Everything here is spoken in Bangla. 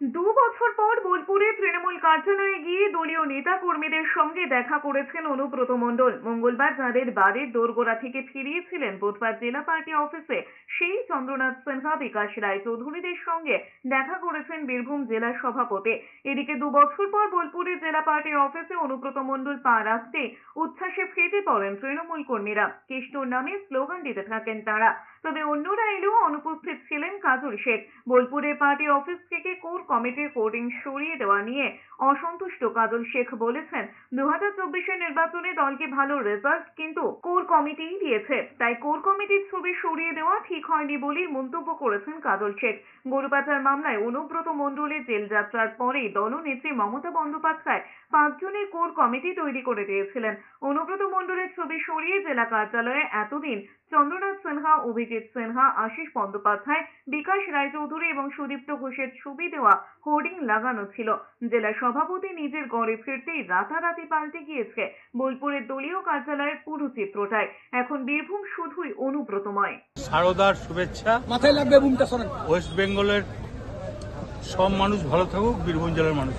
বছর পর বোলপুরে তৃণমূল কার্যালয়ে গিয়ে দলীয় নেতা কর্মীদের সঙ্গে দেখা করেছেন অনুব্রত মণ্ডল। মঙ্গলবার তাঁদের বাড়ির দোরগোড়া থেকে ফিরিয়েছিলেন বুধবার জেলা পার্টি অফিসে সেই চন্দ্রনাথ সিনহা, বিকাশ রায় চৌধুরীদের সঙ্গে দেখা করেছেন বীরভূম জেলা সভাপতি। এদিকে 2 বছর পর বোলপুরে জেলা পার্টি অফিসে অনুব্রত মণ্ডল পা রাখতে উচ্ছ্বাসে ফেটে পড়েন তৃণমূল কর্মীরা। কৃষ্ণর নামে স্লোগান দিতে থাকেন তারা। তবে অন্যরা এলেও অনুপস্থিত ছিলেন কাজল শেখ। বোলপুরে পার্টি অফিস থেকে কোর কমিটির কোডিং সরিয়ে দেওয়া নিয়ে অসন্তুষ্ট কাজল শেখ বলেছেন, 2024 নির্বাচনে দলকে ভালো রেজাল্ট কিন্তু কোর কমিটিই দিয়েছে, তাই কোর কমিটির ছবি সরিয়ে দেওয়া ঠিক হয়নি বলেই মন্তব্য করেছেন কাজল শেখ। গরু পাচার মামলায় অনুব্রত মণ্ডলের জেল যাত্রার পরেই দলনেত্রী মমতা বন্দ্যোপাধ্যায় 5 জনের কোর কমিটি তৈরি করে দিয়েছিলেন। অনুব্রত মণ্ডলের ছবি সরিয়ে জেলা কার্যালয়ে এতদিন চন্দ্রনাথ সিনহা, অভিজিৎ সিনহা, আশিস বন্দ্যোপাধ্যায়, বিকাশ রায়চৌধুরী এবং সুদীপ্ত ঘোষের ছবি দেওয়া হোর্ডিং লাগানো ছিল। জেলা সভাপতি নিজের গড়ে ফিরতেই রাতারাতি পাল্টে গিয়েছে বোলপুরের দলীয় কার্যালয়ের পুরো চিত্রটাই। এখন বীরভূম শুধুই অনুব্রতময়। শারদার শুভেচ্ছা। মাথায় লাগবে বুমটা সরান। ওয়েস্ট বেঙ্গলের সব মানুষ ভালো থাকুক, বীরভূম জেলার মানুষ।